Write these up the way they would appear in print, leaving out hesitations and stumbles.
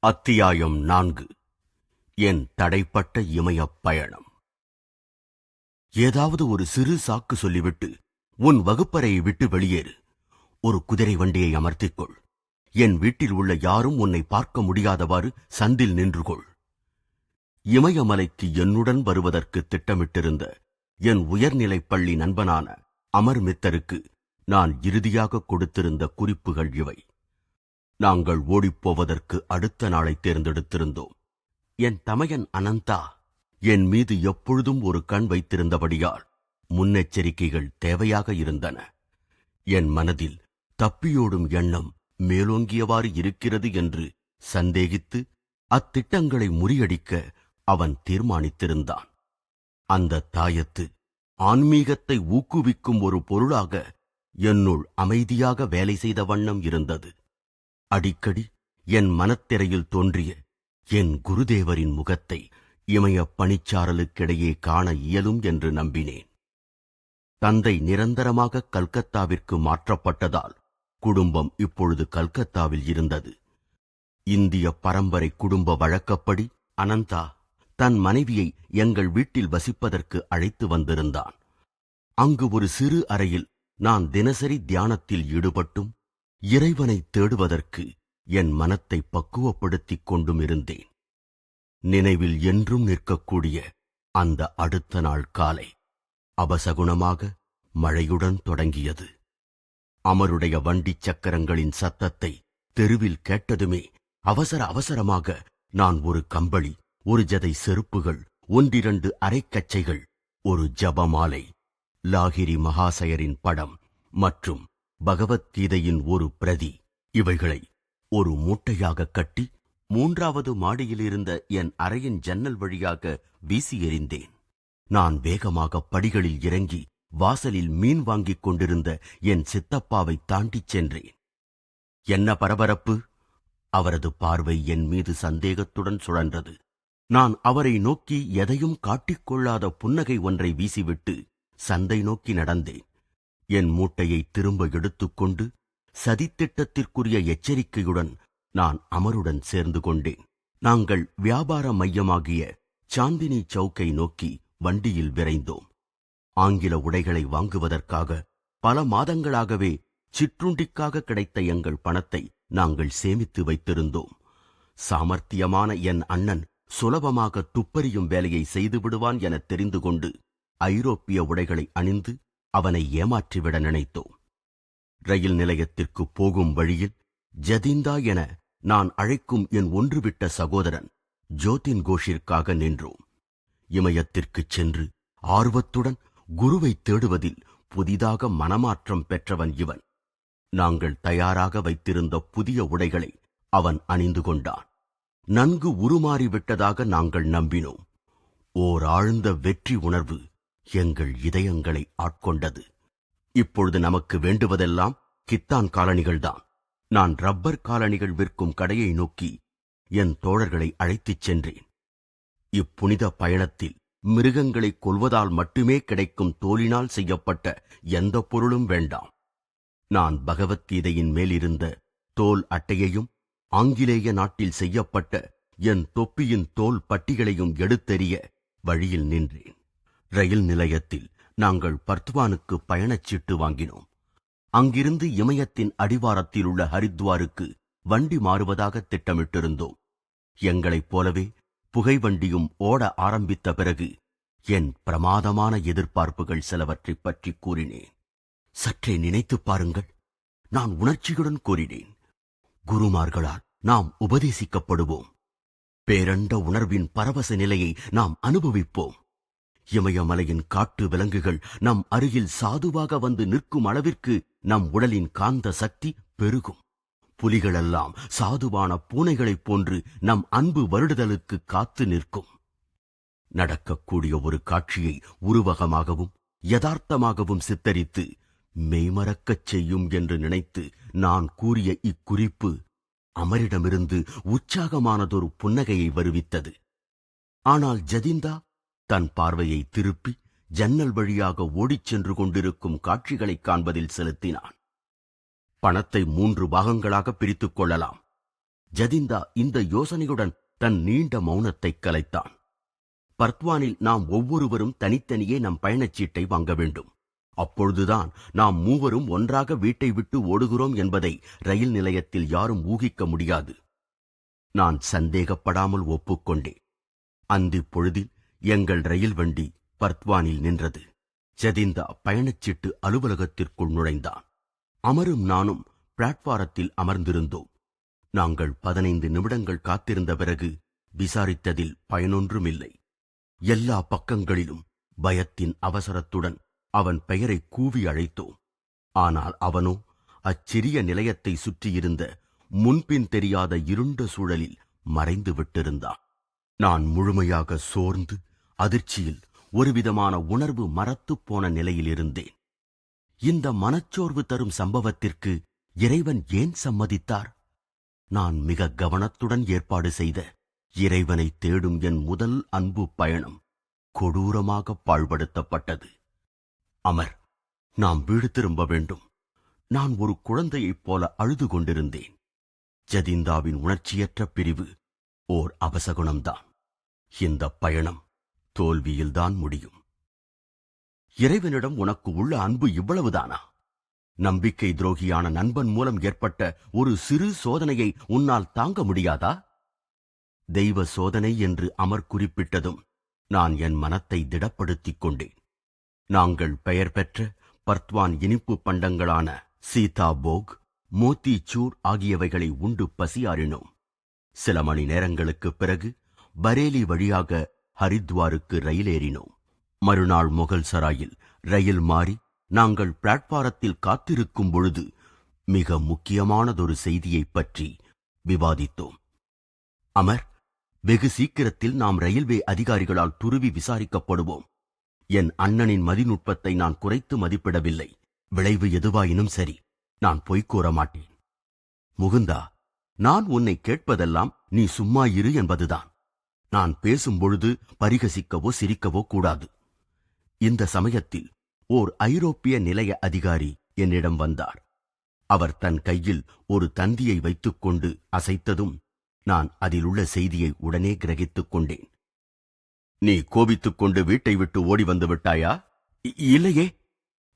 அத்தியாயம் 4. என் தடைப்பட்ட இமயப் பயணம். ஏதாவது ஒரு சிறு சாக்கு சொல்லிவிட்டு உன் வகுப்பறையை விட்டு வெளியேறு. ஒரு குதிரை வண்டியை அமர்த்திக்கொள். என் வீட்டில் உள்ள யாரும் உன்னை பார்க்க முடியாதவாறு சந்தில் நின்று கொள். இமயமலைக்கு என்னுடன் வருவதற்கு திட்டமிட்டிருந்த என் உயர்நிலைப் பள்ளி நண்பனான அமர் மித்தருக்கு நான் இறுதியாக கொடுத்திருந்த குறிப்புகள் இவை. நாங்கள் ஓடிப்போவதற்கு அடுத்த நாளை தேர்ந்தெடுத்திருந்தோம். என் தமையன் அனந்தா என் மீது எப்பொழுதும் ஒரு கண் வைத்திருந்தபடியால் முன்னெச்சரிக்கைகள் தேவையாக இருந்தன. என் மனதில் தப்பியோடும் எண்ணம் மேலோங்கியவாறு இருக்கிறது என்று சந்தேகித்து அத்திட்டங்களை முறியடிக்க அவன் தீர்மானித்திருந்தான். அந்த தாயத்து ஆன்மீகத்தை ஊக்குவிக்கும் ஒரு பொருளாக என்னுள் அமைதியாக வேலை செய்த வண்ணம் இருந்தது. அடிக்கடி என் மனத்திரையில் தோன்றிய என் குருதேவரின் முகத்தை இமயப் பனிச்சாரலுக்கிடையே காண இயலும் என்று நம்பினேன். தந்தை நிரந்தரமாக கல்கத்தாவிற்கு மாற்றப்பட்டதால் குடும்பம் இப்பொழுது கல்கத்தாவில் இருந்தது. இந்திய பரம்பரை குடும்ப வழக்கப்படி அனந்தா தன் மனைவியை எங்கள் வீட்டில் வசிப்பதற்கு அழைத்து வந்திருந்தான். அங்கு ஒரு சிறு அறையில் நான் தினசரி தியானத்தில் ஈடுபட்டும் இறைவனை தேடுவதற்கு என் மனத்தை பக்குவப்படுத்திக் கொண்டும் இருந்தேன். நினைவில் என்றும் நிற்கக்கூடிய அந்த அடுத்த நாள் காலை அபசகுணமாக மழையுடன் தொடங்கியது. அமருடைய வண்டிச் சக்கரங்களின் சத்தத்தை தெருவில் கேட்டதுமே அவசர அவசரமாக நான் ஒரு கம்பளி, ஒரு ஜதை செருப்புகள், ஒன்றிரண்டு அரைக்கச்சைகள், ஒரு ஜபமாலை, லாகிரி மகாசயரின் படம் மற்றும் பகவத்கீதையின் ஒரு பிரதி, இவைகளை ஒரு மூட்டையாக கட்டி 3வது மாடியிலிருந்த என் அறையின் ஜன்னல் வழியாக வீசி எறிந்தேன். நான் வேகமாக படிகளில் இறங்கி வாசலில் மீன் வாங்கிக் கொண்டிருந்த என் சித்தப்பாவை தாண்டிச் சென்றேன். என்ன பரபரப்பு? அவரது பார்வை என் மீது சந்தேகத்துடன் சுழன்றது. நான் அவரை நோக்கி எதையும் காட்டிக்கொள்ளாத புன்னகை ஒன்றை வீசிவிட்டு சந்தை நோக்கி நடந்தேன். என் மூட்டையை திரும்ப எடுத்துக்கொண்டு சதித்திட்டத்திற்குரிய எச்சரிக்கையுடன் நான் அமருடன் சேர்ந்து கொண்டேன். நாங்கள் வியாபார மையமாகிய சாந்தினி சவுக்கை நோக்கி வண்டியில் விரைந்தோம். ஆங்கில உடைகளை வாங்குவதற்காக பல மாதங்களாகவே சிற்றுண்டிக்காக கிடைத்த எங்கள் பணத்தை நாங்கள் சேமித்து வைத்திருந்தோம். சாமர்த்தியமான என் அண்ணன் சுலபமாக துப்பறியும் வேலையை செய்துவிடுவான் என தெரிந்து கொண்டு ஐரோப்பிய உடைகளை அணிந்து அவனை ஏமாற்றிவிட நினைத்தோம். ரயில் நிலையத்திற்கு போகும் வழியில் ஜதிந்தா என நான் அழைக்கும் என் ஒன்றுவிட்ட சகோதரன் ஜோதின் கோஷிற்காக நின்றோம். இமயத்திற்குச் சென்று ஆர்வத்துடன் குருவை தேடுவதில் புதிதாக மனமாற்றம் பெற்றவன் இவன். நாங்கள் தயாராக வைத்திருந்த புதிய உடைகளை அவன் அணிந்து கொண்டான். நன்கு உருமாறிவிட்டதாக நாங்கள் நம்பினோம். ஓர் ஆழ்ந்த வெற்றி உணர்வு எங்கள் இதயங்களை ஆட்கொண்டது. இப்பொழுது நமக்கு வேண்டுவதெல்லாம் கித்தான் காலணிகள்தான். நான் ரப்பர் காலணிகள் விற்கும் கடையை நோக்கி என் தோழர்களை அழைத்துச் சென்றேன். இப்புனித பயணத்தில் மிருகங்களை கொல்வதால் மட்டுமே கிடைக்கும் தோலினால் செய்யப்பட்ட எந்த பொருளும் வேண்டாம். நான் பகவத்கீதையின் மேலிருந்த தோல் அட்டையையும் ஆங்கிலேய நாட்டில் செய்யப்பட்ட என் தொப்பியின் தோல் பட்டிகளையும் எடுத்தெறிய வழியில் நின்றேன். ரயில் நிலையத்தில் நாங்கள் பர்த்வானுக்கு பயணச்சீட்டு வாங்கினோம். அங்கிருந்து இமயத்தின் அடிவாரத்தில் உள்ள ஹரித்வாருக்கு வண்டி மாறுவதாக திட்டமிட்டிருந்தோம். எங்களைப் போலவே புகைவண்டியும் ஓட ஆரம்பித்த பிறகு என் பிரமாதமான எதிர்பார்ப்புகள் சிலவற்றைப் பற்றி கூறினேன். சற்றே நினைத்துப் பாருங்கள், நான் உணர்ச்சியுடன் கூறினேன். குருமார்களால் நாம் உபதேசிக்கப்படுவோம். பேரண்ட உணர்வின் பரவச நிலையை நாம் அனுபவிப்போம். இமயமலையின் காட்டு விலங்குகள் நம் அருகில் சாதுவாக வந்து நிற்கும் அளவிற்கு நம் உடலின் காந்த சக்தி பெருகும். புலிகளெல்லாம் சாதுவான பூனைகளைப் போன்று நம் அன்பு வருடுதலுக்கு காத்து நிற்கும். நடக்கக்கூடிய ஒரு காட்சியை உருவகமாகவும் யதார்த்தமாகவும் சித்தரித்து மெய்மறக்கச் செய்யும் என்று நினைத்து நான் கூறிய இக்குறிப்பு அமரிடமிருந்து உற்சாகமானதொரு புன்னகையை வருவித்தது. ஆனால் ஜதிந்தா தன் பார்வையை திருப்பி ஜன்னல் வழியாக ஓடிச் சென்று கொண்டிருக்கும் காட்சிகளைக் காண்பதில் செலுத்தினான். பணத்தை 3 பாகங்களாக பிரித்துக் கொள்ளலாம். ஜதிந்தா இந்த யோசனையுடன் தன் நீண்ட மௌனத்தைக் கலைத்தான். பர்த்வானில் நாம் ஒவ்வொருவரும் தனித்தனியே நம் பயணச்சீட்டை வாங்க வேண்டும். அப்பொழுதுதான் நாம் மூவரும் ஒன்றாக வீட்டை விட்டு ஓடுகிறோம் என்பதை ரயில் நிலையத்தில் யாரும் ஊகிக்க முடியாது. நான் சந்தேகப்படாமல் ஒப்புக்கொண்டேன். அந்திப் பொழுதில் எங்கள் ரயில் வண்டி பர்த்வானில் நின்றது. ஜதிந்தா பயணச்சீட்டு அலுவலகத்திற்குள் நுழைந்தான். அமரும் நானும் பிளாட்பாரத்தில் அமர்ந்திருந்தோம். நாங்கள் 15 நிமிடங்கள் காத்திருந்த பிறகு விசாரித்ததில் பயனொன்றுமில்லை. எல்லா பக்கங்களிலும் பயத்தின் அவசரத்துடன் அவன் பெயரை கூவி அழைத்தோம். ஆனால் அவனோ அச்சிறிய நிலையத்தை சுற்றியிருந்த முன்பின் தெரியாத இருண்ட சூழலில் மறைந்து விட்டிருந்தான். நான் முழுமையாக சோர்ந்து அதிர்ச்சியில் ஒருவிதமான உணர்வு மரத்துப் போன நிலையில் இருந்தேன். இந்த மனச்சோர்வு தரும் சம்பவத்திற்கு இறைவன் ஏன் சம்மதித்தார்? நான் மிக கவனத்துடன் ஏற்பாடு செய்த இறைவனை தேடும் என் முதல் அன்பு பயணம் கொடூரமாக பாழ்படுத்தப்பட்டது. அமர், நாம் வீடு திரும்ப வேண்டும். நான் ஒரு குழந்தையைப் போல அழுது கொண்டிருந்தேன். ஜதிந்தாவின் உணர்ச்சியற்ற பிரிவு ஓர் அபசகுணம்தான். இந்த பயணம் தோல்வியில்தான் முடியும். இறைவனிடம் உனக்கு உள்ள அன்பு இவ்வளவுதானா? நம்பிக்கை துரோகியான நண்பன் மூலம் ஏற்பட்ட ஒரு சிறு சோதனையை உன்னால் தாங்க முடியாதா? தெய்வ சோதனை என்று அமர் குறிப்பிட்டதும் நான் என் மனத்தை திடப்படுத்திக் கொண்டேன். நாங்கள் பெயர் பெற்ற பர்த்வான் இனிப்பு பண்டங்களான சீதாபோக், மோத்திச்சூர் ஆகியவைகளை உண்டு பசியாறினோம். சில மணி நேரங்களுக்குப் பிறகு பரேலி வழியாக ஹரித்வாருக்கு ரயில் ஏறினோம். மறுநாள் முகல் சராயில் ரயில் மாறி நாங்கள் பிளாட்பாரத்தில் காத்திருக்கும் பொழுது மிக முக்கியமானதொரு செய்தியைப் பற்றி விவாதித்தோம். அமர், வெகு சீக்கிரத்தில் நாம் ரயில்வே அதிகாரிகளால் துருவி விசாரிக்கப்படுவோம். என் அண்ணனின் மதிநுட்பத்தை நான் குறைத்து மதிப்பிடவில்லை. விளைவு எதுவாயினும் சரி, நான் பொய் கூற மாட்டேன். முகுந்தா, நான் உன்னை கேட்பதெல்லாம் நீ சும்மா இரு என்பதுதான். நான் பேசும்பொழுது பரிகசிக்கவோ சிரிக்கவோ கூடாது. இந்த சமயத்தில் ஓர் ஐரோப்பிய நிலைய அதிகாரி என்னிடம் வந்தார். அவர் தன் கையில் ஒரு தந்தியை வைத்துக்கொண்டு அசைத்ததும் நான் அதிலுள்ள செய்தியை உடனே கிரகித்துக் கொண்டேன். நீ கோபித்துக் கொண்டு வீட்டை விட்டு ஓடி வந்து விட்டாயா? இல்லையே.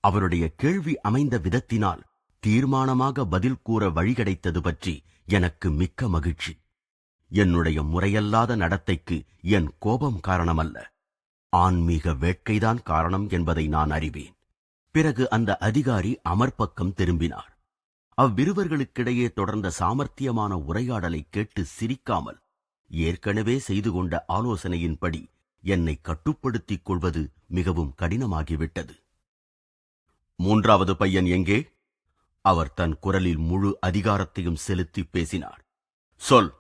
அவருடைய கேள்வி அமைந்த விதத்தினால் தீர்மானமாக பதில் கூற வழி கிடைத்தது பற்றி எனக்கு மிக்க மகிழ்ச்சி. என்னுடைய முறையல்லாத நடத்தைக்கு என் கோபம் காரணமல்ல, ஆன்மீக வேட்கைதான் காரணம் என்பதை நான் அறிவேன். பிறகு அந்த அதிகாரி அமர் பக்கம் திரும்பினார். அவ்விருவர்களுக்கிடையே தொடர்ந்த சாமர்த்தியமான உரையாடலை கேட்டு சிரிக்காமல் ஏற்கனவே செய்து கொண்ட ஆலோசனையின்படி என்னை கட்டுப்படுத்திக் கொள்வது மிகவும் கடினமாகிவிட்டது. மூன்றாவது பையன் எங்கே? அவர் தன் குரலில் முழு அதிகாரத்தையும் செலுத்தி பேசினார். சொல்,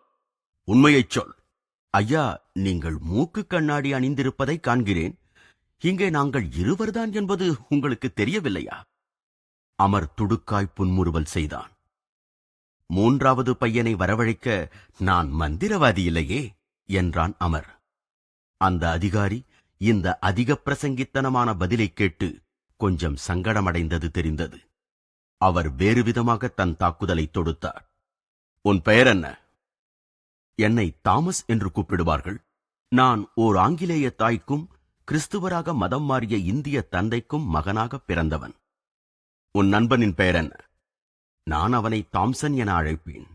உண்மையைச் சொல். ஐயா, நீங்கள் மூக்கு கண்ணாடி அணிந்திருப்பதை காண்கிறேன். இங்கே நாங்கள் இருவர்தான் என்பது உங்களுக்கு தெரியவில்லையா? அமர் துடுக்காய் புன்முறுவல் செய்தான். மூன்றாவது பையனை வரவழைக்க நான் மந்திரவாதி இல்லையே என்றான் அமர். அந்த அதிகாரி இந்த அதிக பிரசங்கித்தனமான பதிலை கேட்டு கொஞ்சம் சங்கடமடைந்தது தெரிந்தது. அவர் வேறுவிதமாக தன் தாக்குதலை தொடுத்தார். உன் பெயர் என்ன? என்னை தாமஸ் என்று கூப்பிடுவார்கள். நான் ஓர் ஆங்கிலேய தாய்க்கும் கிறிஸ்துவராக மதம் மாறிய இந்திய தந்தைக்கும் மகனாக பிறந்தவன். உன் நண்பனின் பெயர் என்ன? நான் அவனை தாம்சன் என அழைப்பேன்.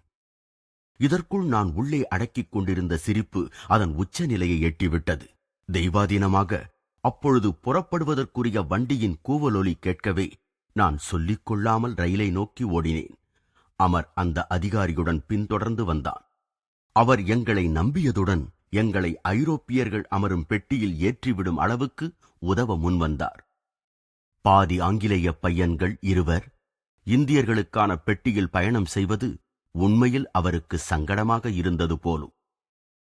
இதற்குள் நான் உள்ளே அடக்கிக் கொண்டிருந்த சிரிப்பு அதன் உச்ச நிலையை எட்டிவிட்டது. தெய்வாதீனமாக அப்பொழுது புறப்படுவதற்குரிய வண்டியின் கூவலொலி கேட்கவே நான் சொல்லிக் கொள்ளாமல் ரயிலை நோக்கி ஓடினேன். அமர் அந்த அதிகாரியுடன் பின்தொடர்ந்து வந்தான். அவர் எங்களை நம்பியதுடன் எங்களை ஐரோப்பியர்கள் அமரும் பெட்டியில் ஏற்றிவிடும் அளவுக்கு உதவ முன்வந்தார். பாதி ஆங்கிலேய பையன்கள் இருவர் இந்தியர்களுக்கான பெட்டியில் பயணம் செய்வது உண்மையில் அவருக்கு சங்கடமாக இருந்தது போலும்.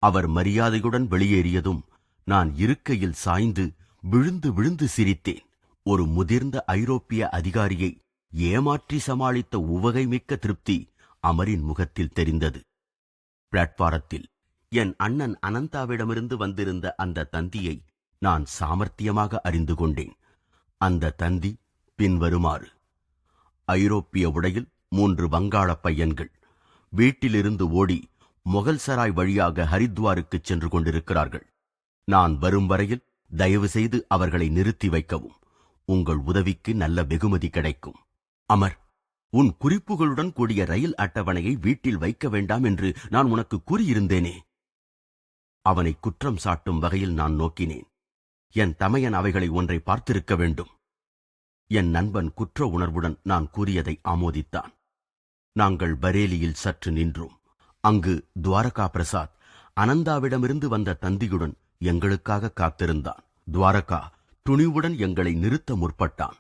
அவர் மரியாதையுடன் வெளியேறியதும் நான் இருக்கையில் சாய்ந்து விழுந்து விழுந்து சிரித்தேன். ஒரு முதிர்ந்த ஐரோப்பிய அதிகாரியை ஏமாற்றி சமாளித்த உவகைமிக்க திருப்தி அமரின் முகத்தில் தெரிந்தது. பிளாட்பாரத்தில் என் அண்ணன் அனந்தாவிடமிருந்து வந்திருந்த அந்த தந்தியை நான் சாமர்த்தியமாக அறிந்து கொண்டேன். அந்த தந்தி பின்வருமாறு: ஐரோப்பிய உடையில் 3 வங்காள பையன்கள் வீட்டிலிருந்து ஓடி மொகல்சராய் வழியாக ஹரித்வாருக்குச் சென்று கொண்டிருக்கிறார்கள். நான் வரும் வரையில் தயவு செய்து அவர்களை நிறுத்தி வைக்கவும். உங்கள் உதவிக்கு நல்ல வெகுமதி கிடைக்கும். அமர், உன் குறிப்புகளுடன் கூடிய ரயில் அட்டவணையை வீட்டில் வைக்க வேண்டாம் என்று நான் உனக்கு கூறியிருந்தேனே. அவனை குற்றம் சாட்டும் வகையில் நான் நோக்கினேன். என் தமையன் அவைகளை ஒன்றை பார்த்திருக்க வேண்டும். என் நண்பன் குற்ற உணர்வுடன் நான் கூறியதை ஆமோதித்தான். நாங்கள் பரேலியில் சற்று நின்றோம். அங்கு துவாரகா பிரசாத் அனந்தாவிடமிருந்து வந்த தந்தியுடன் எங்களுக்காக காத்திருந்தான். துவாரகா துணிவுடன் எங்களை நிறுத்த முற்பட்டான்.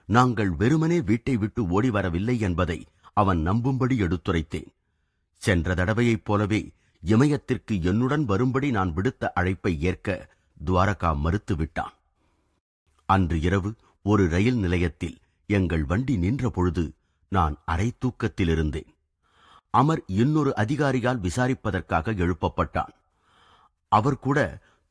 நாங்கள் வெறுமனே வீட்டை விட்டு ஓடி வரவில்லை என்பதை அவன் நம்பும்படி எடுத்துரைத்தேன். சென்ற தடவையைப் போலவே இமயத்திற்கு என்னுடன் வரும்படி நான் விடுத்த அழைப்பை ஏற்க துவாரகா மறுத்துவிட்டான். அன்று இரவு ஒரு ரயில் நிலையத்தில் எங்கள் வண்டி நின்ற பொழுது நான் அரை தூக்கத்தில் இருந்தேன். அமர் இன்னொரு அதிகாரியால் விசாரிப்பதற்காக எழுப்பப்பட்டான். அவர் கூட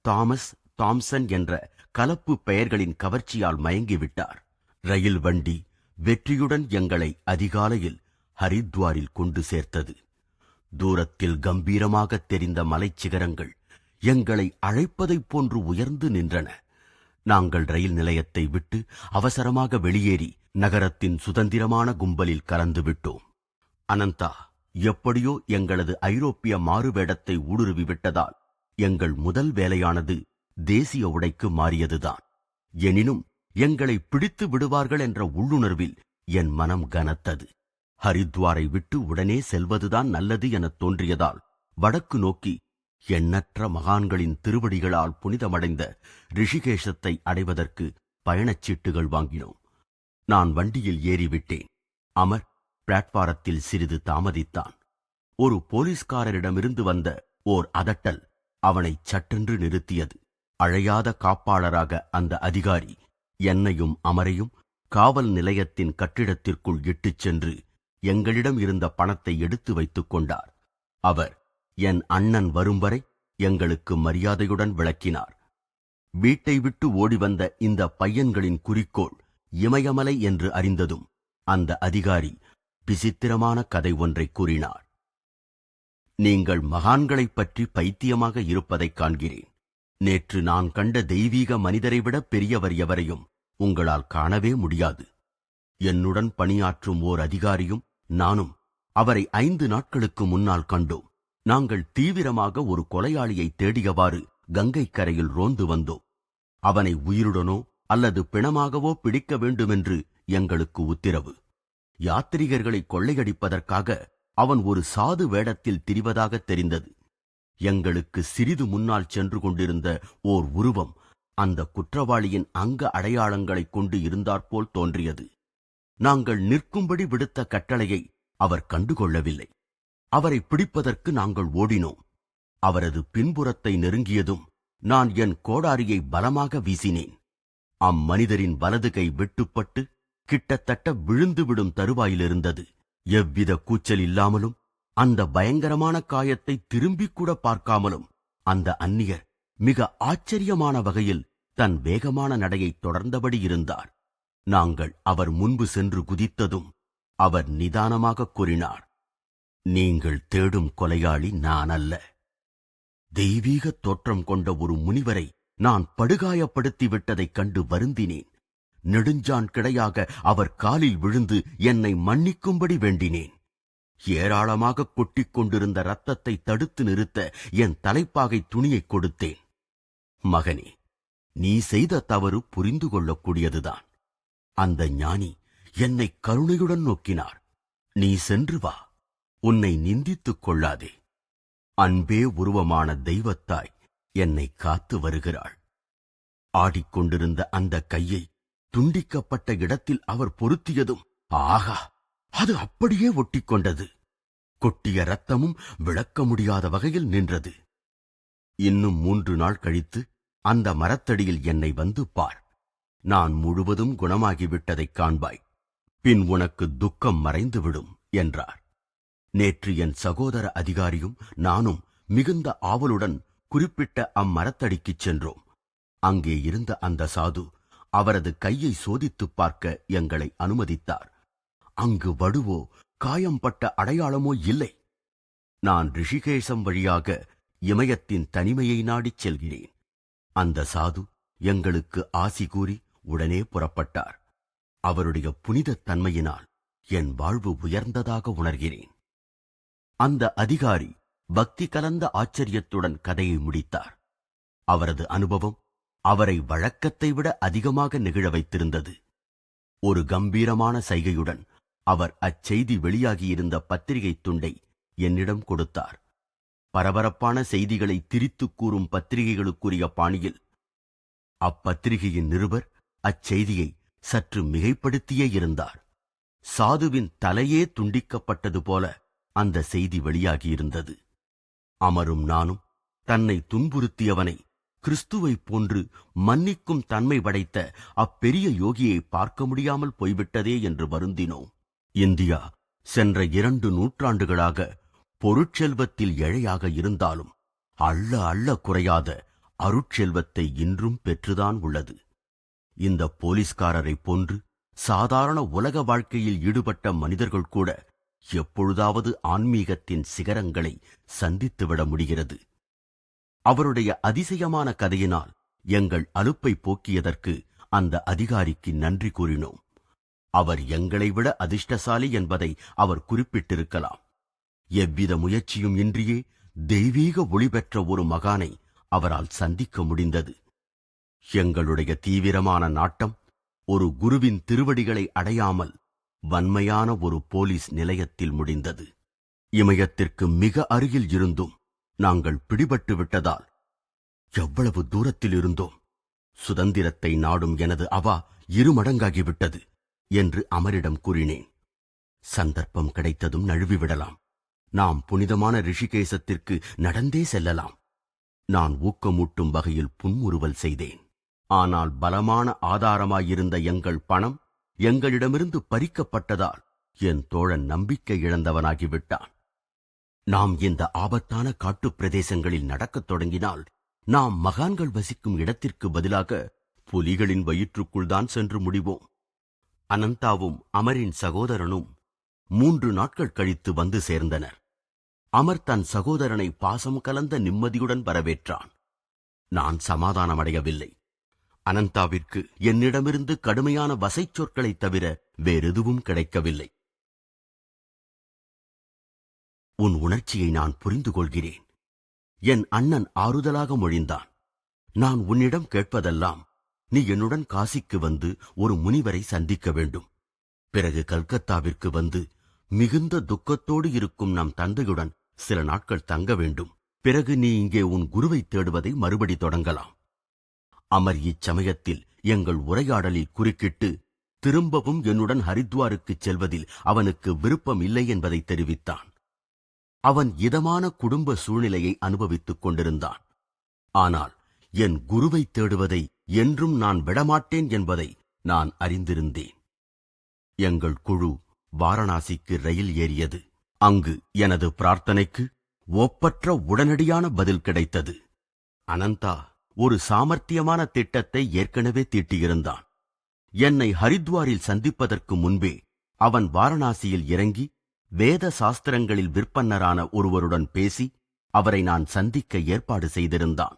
தாமஸ், தாம்சன் என்ற கலப்பு பெயர்களின் கவர்ச்சியால் மயங்கிவிட்டார். ரயில் வண்டி வெற்றியுடன் எங்களை அதிகாலையில் ஹரித்வாரில் கொண்டு சேர்த்தது. தூரத்தில் கம்பீரமாக தெரிந்த மலைச்சிகரங்கள் எங்களை அழைப்பதைப் போன்று உயர்ந்து நின்றன. நாங்கள் ரயில் நிலையத்தை விட்டு அவசரமாக வெளியேறி நகரத்தின் சுதந்திரமான கும்பலில் கலந்துவிட்டோம். அனந்தா எப்படியோ எங்களது ஐரோப்பிய மாறுவேடத்தை ஊடுருவிவிட்டதால் எங்கள் முதல் வேலையானது தேசிய உடைக்கு மாறியதுதான். எனினும் எங்களை பிடித்து விடுவார்கள் என்ற உள்ளுணர்வில் என் மனம் கனத்தது. ஹரித்வாரை விட்டு உடனே செல்வதுதான் நல்லது எனத் தோன்றியதால் வடக்கு நோக்கி எண்ணற்ற மகான்களின் திருவடிகளால் புனிதமடைந்த ரிஷிகேஷத்தை அடைவதற்கு பயணச்சீட்டுகள் வாங்கினோம். நான் வண்டியில் ஏறிவிட்டேன். அமர் பிளாட்பாரத்தில் சிறிது தாமதித்தான். ஒரு போலீஸ்காரரிடமிருந்து வந்த ஓர் அதட்டல் அவனை சட்டென்று நிறுத்தியது. அழையாத காப்பாளராக அந்த அதிகாரி என்னையும் அமரையும் காவல் நிலையத்தின் கட்டிடத்திற்குள் இட்டுச் சென்று எங்களிடம் இருந்த பணத்தை எடுத்து வைத்துக் கொண்டார். அவர் என் அண்ணன் வரும் வரை எங்களுக்கு மரியாதையுடன் விளக்கினார். வீட்டை விட்டு ஓடிவந்த இந்த பையன்களின் குறிக்கோள் இமயமலை என்று அறிந்ததும் அந்த அதிகாரி விசித்திரமான கதை ஒன்றை கூறினார். நீங்கள் மகான்களைப் பற்றி பைத்தியமாக இருப்பதைக் காண்கிறேன். நேற்று நான் கண்ட தெய்வீக மனிதரை விட பெரியவர் எவரையும் உங்களால் காணவே முடியாது. என்னுடன் பணியாற்றும் ஓர் அதிகாரியும் நானும் அவரை 5 நாட்களுக்கு முன்னால் கண்டோம். நாங்கள் தீவிரமாக ஒரு கொலையாளியை தேடியவாறு கங்கை கரையில் ரோந்து வந்தோம். அவனை உயிருடனோ அல்லது பிணமாகவோ பிடிக்க வேண்டுமென்று எங்களுக்கு உத்தரவு. யாத்ரீகர்களை கொள்ளையடிப்பதற்காக அவன் ஒரு சாது வேடத்தில் திரிவதாக தெரிந்தது. எங்களுக்கு சிறிது முன்னால் சென்று கொண்டிருந்த ஓர் உருவம் அந்த குற்றவாளியின் அங்க அடையாளங்களைக் கொண்டு இருந்தாற்போல் தோன்றியது. நாங்கள் நிற்கும்படி விடுத்த கட்டளையை அவர் கண்டுகொள்ளவில்லை. அவரை பிடிப்பதற்கு நாங்கள் ஓடினோம். அவரது பின்புறத்தை நெருங்கியதும் நான் என் கோடாரியை பலமாக வீசினேன். அம்மனிதரின் வலது கை வெட்டுப்பட்டு கிட்டத்தட்ட விழுந்துவிடும் தருவாயிலிருந்தது. எவ்வித கூச்சல் இல்லாமலும் அந்த பயங்கரமான காயத்தை திரும்பிக் கூட பார்க்காமலும் அந்த அந்நியர் மிக ஆச்சரியமான வகையில் தன் வேகமான நடையை தொடர்ந்தபடி இருந்தார். நாங்கள் அவர் முன்பு சென்று குதித்ததும் அவர் நிதானமாக கூறினார், நீங்கள் தேடும் கொலையாளி நான் அல்ல. தெய்வீக தோற்றம் கொண்ட ஒரு முனிவரை நான் படுகாயப்படுத்தி விட்டதைக் கண்டு வருந்தினேன். நெடுஞ்சான் கிடையாக அவர் காலில் விழுந்து என்னை மன்னிக்கும்படி வேண்டினேன். ஏராளமாக கொட்டிக் கொண்டிருந்த இரத்தத்தை தடுத்து நிறுத்த என் தலைப்பாகை துணியைக் கொடுத்தேன். மகனே, நீ செய்த தவறு புரிந்து கொள்ளக்கூடியதுதான். அந்த ஞானி என்னை கருணையுடன் நோக்கினார். நீ சென்று வா, உன்னை நிந்தித்துக் கொள்ளாதே. அன்பே உருவமான தெய்வத்தாய் என்னை காத்து வருகிறாள். ஆடிக்கொண்டிருந்த அந்த கையை துண்டிக்கப்பட்ட இடத்தில் அவர் பொருத்தியதும் ஆகா, அது அப்படியே ஒட்டிக்கொண்டது. கொட்டிய இரத்தமும் விளக்க முடியாத வகையில் நின்றது. இன்னும் 3 நாள் கழித்து அந்த மரத்தடியில் என்னை வந்து பார். நான் முழுவதும் குணமாகிவிட்டதைக் காண்பாய். பின் உனக்கு துக்கம் மறைந்துவிடும் என்றார். நேற்று என் சகோதர அதிகாரியும் நானும் மிகுந்த ஆவலுடன் குறிப்பிட்ட அம்மரத்தடிக்குச் சென்றோம். அங்கே இருந்த அந்த சாது அவரது கையை சோதித்துப் பார்க்க எங்களை அனுமதித்தார். அங்கு வடுவோ காயம்பட்ட அடையாளமோ இல்லை. நான் ரிஷிகேசம் வழியாக இமயத்தின் தனிமையை நாடிச் செல்கிறேன். அந்த சாது எங்களுக்கு ஆசி கூறி உடனே புறப்பட்டார். அவருடைய புனிதத் தன்மையினால் என் வாழ்வு உயர்ந்ததாக உணர்கிறேன். அந்த அதிகாரி பக்தி கலந்த ஆச்சரியத்துடன் கதையை முடித்தார். அவரது அனுபவம் அவரை வழக்கத்தை விட அதிகமாக நெகிழ வைத்திருந்தது. ஒரு கம்பீரமான சைகையுடன் அவர் அச்செய்தி வெளியாகியிருந்த பத்திரிகை துண்டை என்னிடம் கொடுத்தார். பரபரப்பான செய்திகளை திரித்துக் கூறும் பத்திரிகைகளுக்குரிய பாணியில் அப்பத்திரிகையின் நிருபர் அச்செய்தியை சற்று மிகைப்படுத்தியே இருந்தார். சாதுவின் தலையே துண்டிக்கப்பட்டது போல அந்த செய்தி வெளியாகியிருந்தது. அமரும் நானும் தன்னை துன்புறுத்தியவனை கிறிஸ்துவைப் போன்று மன்னிக்கும் தன்மை படைத்த அப்பெரிய யோகியை பார்க்க முடியாமல் போய்விட்டதே என்று வருந்தினோம். இந்தியா சென்ற 2 நூற்றாண்டுகளாக பொருட்செல்வத்தில் ஏழையாக இருந்தாலும் அள்ள அள்ள குறையாத அருட்செல்வத்தை இன்றும் பெற்றுதான் உள்ளது. இந்த போலீஸ்காரரைப் போன்று சாதாரண உலக வாழ்க்கையில் ஈடுபட்ட மனிதர்கள் கூட எப்பொழுதாவது ஆன்மீகத்தின் சிகரங்களை சந்தித்துவிட முடிகிறது. அவருடைய அதிசயமான கதையினால் எங்கள் அலுப்பை போக்கியதற்கு அந்த அதிகாரிக்கு நன்றி கூறினோம். அவர் எங்களை விட அதிர்ஷ்டசாலி என்பதை அவர் குறிப்பிட்டிருக்கலாம். எவ்வித முயற்சியும் இன்றியே தெய்வீக ஒளி பெற்ற ஒரு மகானை அவரால் சந்திக்க முடிந்தது. எங்களுடைய தீவிரமான நாட்டம் ஒரு குருவின் திருவடிகளை அடையாமல் வன்மையான ஒரு போலீஸ் நிலையத்தில் முடிந்தது. இமயத்திற்கு மிக அருகில் இருந்தும் நாங்கள் பிடிபட்டு விட்டதால் எவ்வளவு தூரத்தில் இருந்தோம். சுதந்திரத்தை நாடும் எனது அவா 2 மடங்காகிவிட்டது என்று அமரிடம் கூறினேன். சந்தர்ப்பம் கிடைத்ததும் நழுவிவிடலாம். நாம் புனிதமான ரிஷிகேசத்திற்கு நடந்தே செல்லலாம். நான் ஊக்கமூட்டும் வகையில் புன்முறுவல் செய்தேன். ஆனால் பலமான ஆதாரமாயிருந்த எங்கள் பணம் எங்களிடமிருந்து பறிக்கப்பட்டதால் என் தோழன் நம்பிக்கை இழந்தவனாகிவிட்டான். நாம் இந்த ஆபத்தான காட்டுப் பிரதேசங்களில் நடக்கத் தொடங்கினால் நாம் மகான்கள் வசிக்கும் இடத்திற்கு பதிலாக புலிகளின் வயிற்றுக்குள் தான் சென்று முடிவோம். அனந்தாவும் அமரின் சகோதரனும் 3 நாட்கள் கழித்து வந்து சேர்ந்தனர். அமர் தன் சகோதரனை பாசம் கலந்த நிம்மதியுடன் வரவேற்றான். நான் சமாதானமடையவில்லை. அனந்தாவிற்கு என்னிடமிருந்து கடுமையான வசைச் சொற்களைத் தவிர வேறெதுவும் கிடைக்கவில்லை. உன் உணர்ச்சியை நான் புரிந்து கொள்கிறேன். என் அண்ணன் ஆறுதலாக மொழிந்தான். நான் உன்னிடம் கேட்பதெல்லாம் நீ என்னுடன் காசிக்கு வந்து ஒரு முனிவரை சந்திக்க வேண்டும். பிறகு கல்கத்தாவிற்கு வந்து மிகுந்த துக்கத்தோடு இருக்கும் நம் தந்தையுடன் சில நாட்கள் தங்க வேண்டும். பிறகு நீ இங்கே உன் குருவை தேடுவதை மறுபடி தொடங்கலாம். அமர் இச்சமயத்தில் எங்கள் உரையாடலில் குறுக்கிட்டு திரும்பவும் என்னுடன் ஹரித்வாருக்குச் செல்வதில் அவனுக்கு விருப்பம் இல்லை என்பதை தெரிவித்தான். அவன் இதமான குடும்ப சூழ்நிலையை அனுபவித்துக் கொண்டிருந்தான். ஆனால் என் குருவை தேடுவதை என்றும் நான் விடமாட்டேன் என்பதை நான் அறிந்திருந்தேன். எங்கள் குழு வாரணாசிக்கு ரயில் ஏறியது. அங்கு எனது பிரார்த்தனைக்கு ஒப்பற்ற உடனடியான பதில் கிடைத்தது. அனந்தா ஒரு சாமர்த்தியமான திட்டத்தை ஏற்கனவே தீட்டியிருந்தான். என்னை ஹரித்வாரில் சந்திப்பதற்கு முன்பே அவன் வாரணாசியில் இறங்கி வேத சாஸ்திரங்களில் விற்பன்னரான ஒருவருடன் பேசி அவரை நான் சந்திக்க ஏற்பாடு செய்திருந்தான்.